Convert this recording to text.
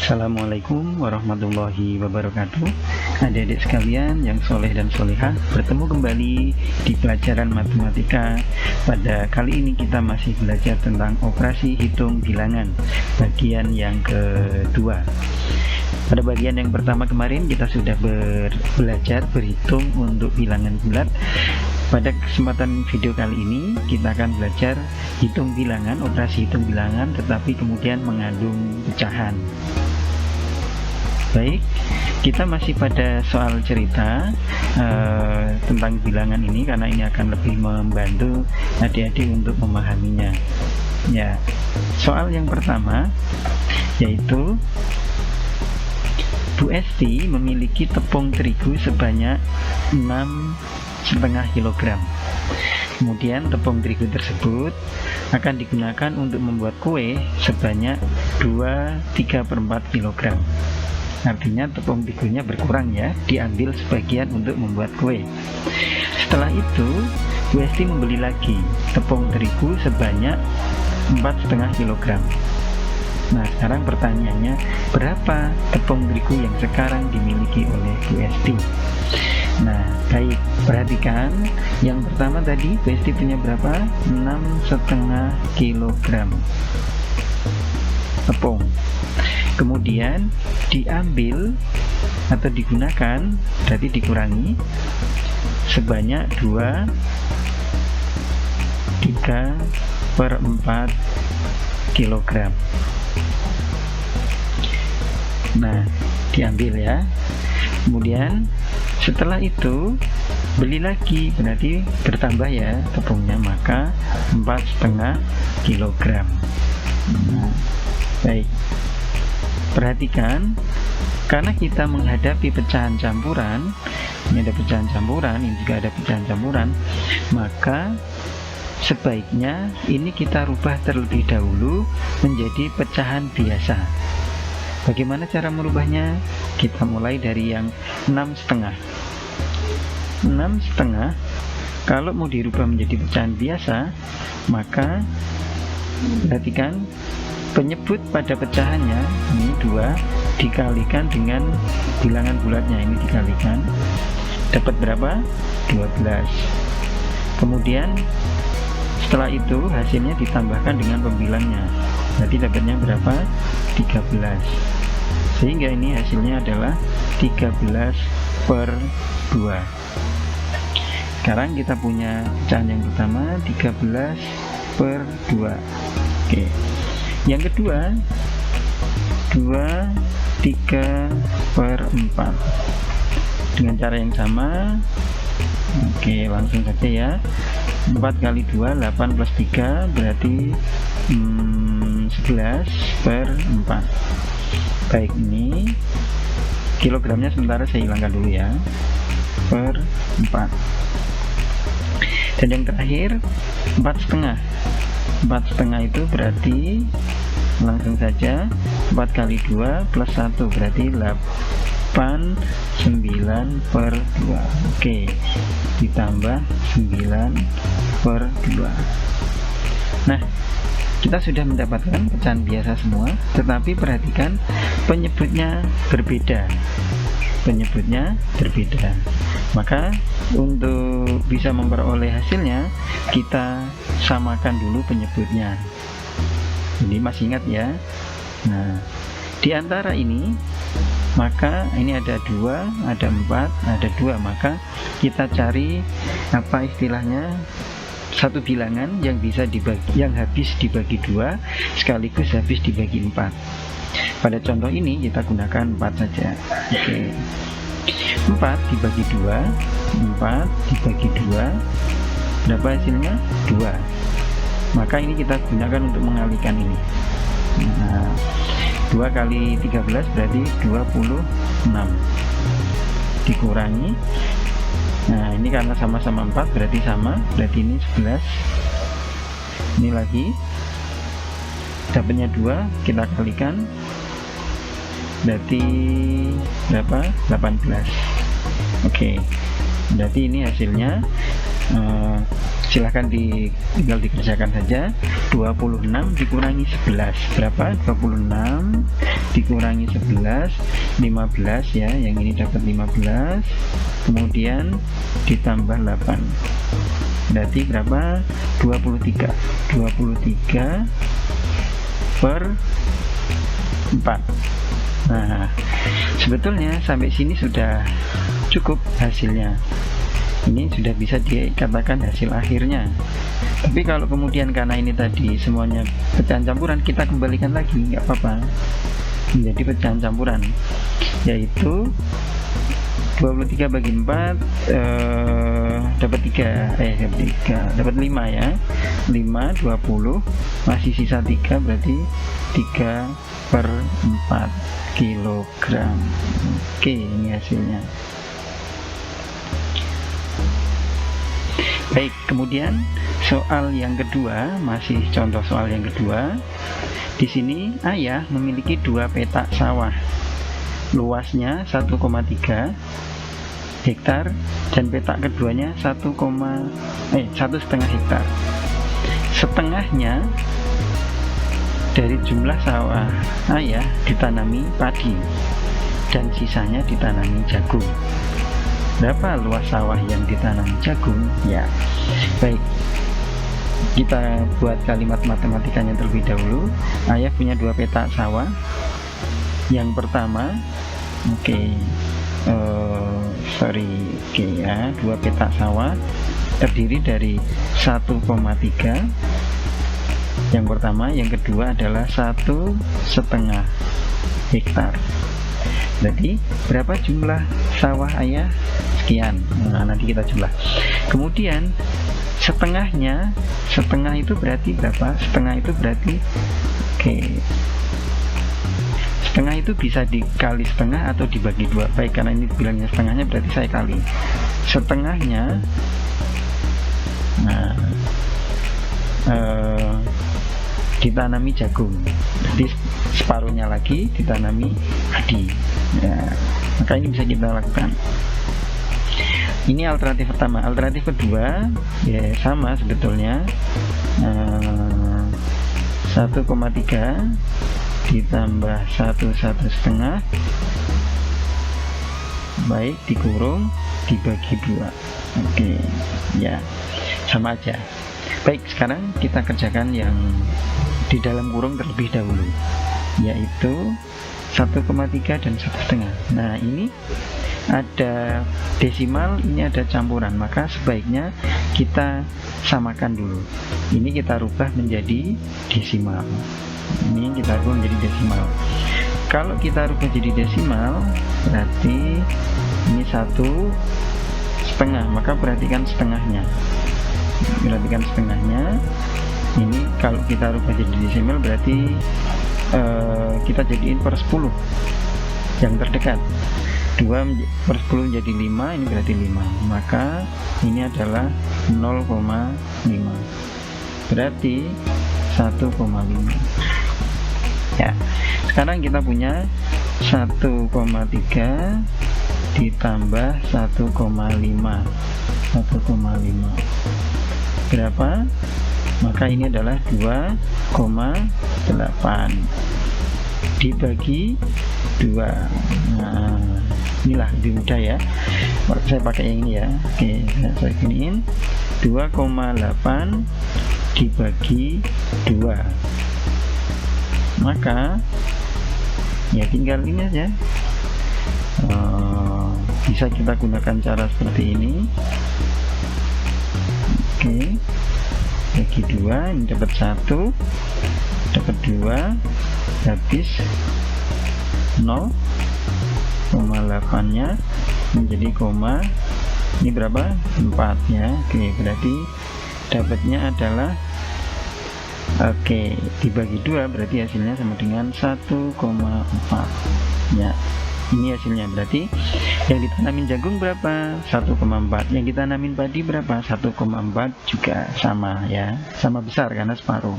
Assalamualaikum warahmatullahi wabarakatuh. Adik-adik sekalian yang soleh dan solehah, bertemu kembali di pelajaran matematika. Pada kali ini kita masih belajar tentang operasi hitung bilangan, bagian yang kedua. Pada bagian yang pertama kemarin kita sudah belajar berhitung untuk bilangan bulat. Pada kesempatan video kali ini kita akan belajar hitung bilangan, operasi hitung bilangan, tetapi kemudian mengandung pecahan. Baik, kita masih pada soal cerita tentang bilangan ini, karena ini akan lebih membantu adik-adik untuk memahaminya. Ya, soal yang pertama yaitu Bu Esti memiliki tepung terigu sebanyak 6,5 kg. Kemudian tepung terigu tersebut akan digunakan untuk membuat kue sebanyak 2/3/4 kg. Artinya tepung terigunya berkurang ya, diambil sebagian untuk membuat kue. Setelah itu Bu Esti membeli lagi tepung terigu sebanyak 4,5 kg. Nah, sekarang pertanyaannya, berapa tepung terigu yang sekarang dimiliki oleh Bu Esti? Nah, baik, perhatikan. Yang pertama tadi Bu Esti punya berapa? 6,5 kg tepung. Kemudian diambil atau digunakan, berarti dikurangi sebanyak 2/3/4 kg. Nah, diambil ya. Kemudian setelah itu beli lagi, berarti bertambah ya tepungnya, maka 4,5 kg. Nah, baik, perhatikan, karena kita menghadapi pecahan campuran, ini ada pecahan campuran, ini juga ada pecahan campuran, maka sebaiknya ini kita rubah terlebih dahulu menjadi pecahan biasa. Bagaimana cara merubahnya? Kita mulai dari yang 6,5. 6,5 kalau mau dirubah menjadi pecahan biasa, maka perhatikan, penyebut pada pecahannya ini 2 dikalikan dengan bilangan bulatnya, ini dikalikan, dapat berapa? 12. Kemudian setelah itu hasilnya ditambahkan dengan pembilangnya, berarti dapatnya berapa? 13. Sehingga ini hasilnya adalah 13/2. Sekarang kita punya pecahan yang pertama 13/2. Oke. Yang kedua 2/3/4 dengan cara yang sama. Oke, langsung saja ya. 4 kali 2 8 plus 3 berarti 11/4. Baik, ini kilogramnya sementara saya hilangkan dulu ya, per 4. Dan yang terakhir 4,5. 4,5 itu berarti langsung saja 4 kali 2 plus 1 berarti 8/9/2. Oke, ditambah 9/2. Nah, kita sudah mendapatkan pecahan biasa semua, tetapi perhatikan penyebutnya berbeda. Penyebutnya berbeda. Maka untuk bisa memperoleh hasilnya, kita samakan dulu penyebutnya. Jadi masih ingat ya. Nah, di antara ini, maka ini ada 2, ada 4, ada 2, maka kita cari apa istilahnya, satu bilangan yang bisa dibagi, yang habis dibagi 2 sekaligus habis dibagi 4. Pada contoh ini kita gunakan 4 saja. Oke. 4 dibagi 2, 4 dibagi 2, berapa hasilnya? 2. Maka ini kita gunakan untuk mengalihkan ini. Nah, 2 kali 13 berarti 26. Dikurangi. Nah, ini karena sama-sama 4 berarti sama, berarti ini 11. Ini lagi dapatnya 2, kita kalikan, berarti berapa? 18. Oke, berarti ini hasilnya silahkan tinggal dikerjakan saja. 26 dikurangi 11 berapa? 26 dikurangi 11, 15 ya, yang ini dapat 15, kemudian ditambah 8, berarti berapa? 23 per 4. Nah, sebetulnya sampai sini sudah cukup hasilnya. Ini sudah bisa dikatakan hasil akhirnya. Tapi kalau kemudian karena ini tadi semuanya pecahan campuran, kita kembalikan lagi, nggak apa-apa, menjadi pecahan campuran, yaitu 23 bagi 4 dapat 5 ya, 5, 20, masih sisa 3, berarti 3 per 4 kilogram. Oke, ini hasilnya. Baik, kemudian soal yang kedua, masih contoh soal yang kedua. Di sini ayah memiliki 2 petak sawah, luasnya 1,3 hektar dan petak keduanya 1,5 hektar. Setengahnya dari jumlah sawah ayah ditanami padi dan sisanya ditanami jagung. Berapa luas sawah yang ditanam jagung? Ya, baik, kita buat kalimat matematikanya terlebih dahulu. Ayah punya 2 petak sawah. Yang pertama, 2 petak sawah terdiri dari 1,3. Yang pertama, yang kedua adalah 1,5 hektar. Berarti berapa jumlah sawah ayah? Sekian. Nah, nanti kita jumlah. Kemudian setengah itu berarti berapa? Setengah itu berarti setengah itu bisa dikali setengah atau dibagi 2. Baik, karena ini bilangnya setengahnya, berarti saya kali setengahnya. Nah, ditanami jagung, jadi separuhnya lagi ditanami padi ya. Maka ini bisa kita lakukan. Ini alternatif pertama. Alternatif kedua ya sama sebetulnya, 1,3 ditambah 1,5 baik dikurung dibagi 2. Oke ya, sama aja. Baik, sekarang kita kerjakan yang di dalam kurung terlebih dahulu, yaitu 1,3 dan 1,5. Nah, ini ada desimal, ini ada campuran, maka sebaiknya kita samakan dulu. Ini kita rubah menjadi desimal, ini kita rubah menjadi desimal. Kalau kita rubah jadi desimal, berarti ini 1,5, maka perhatikan setengahnya. Ini kalau kita rubah jadi desimal berarti kita jadiin per 10 yang terdekat. 2/10 menjadi 5, ini berarti 5, maka ini adalah 0,5, berarti 1,5 ya. Sekarang kita punya 1,3 ditambah 1,5 berapa? Maka ini adalah 2,8 dibagi 2. Nah, inilah lebih mudah ya, saya pakai yang ini ya. Oke, saya giniin 2,8 dibagi 2, maka ya tinggal ini aja. Bisa kita gunakan cara seperti ini. Oke, bagi 2, ini dapat 1, dapat 2, habis 0,8 nya menjadi koma, ini berapa? 4 ya. Oke, berarti dapatnya adalah dibagi 2, berarti hasilnya sama dengan 1,4 ya. Ini hasilnya, berarti yang ditanamin jagung berapa? 1,4. Yang ditanamin padi berapa? 1,4 juga sama ya, sama besar karena separuh.